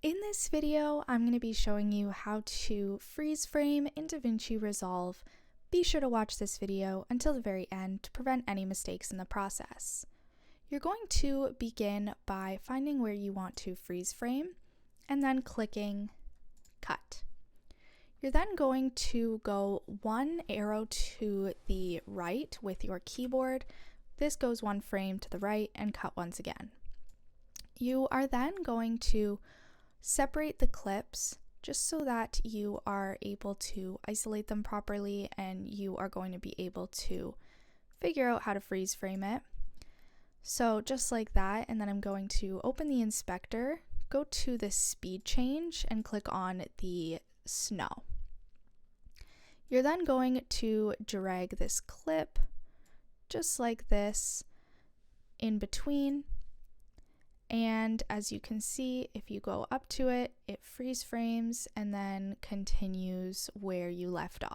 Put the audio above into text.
In this video, I'm going to be showing you how to freeze frame in Davinci Resolve. Be sure to watch this video until the very end to prevent any mistakes in the process. You're going to begin by finding where you want to freeze frame and then clicking Cut. You're then going to go one arrow to the right with your keyboard. This goes one frame to the right and cut once again. You are then going to separate the clips just so that you are able to isolate them properly and you are going to be able to figure out how to freeze frame it. So just like that, and then I'm going to open the inspector, go to the speed change and click on the snow. You're then going to drag this clip just like this in between. And as you can see, if you go up to it, it freeze frames and then continues where you left off.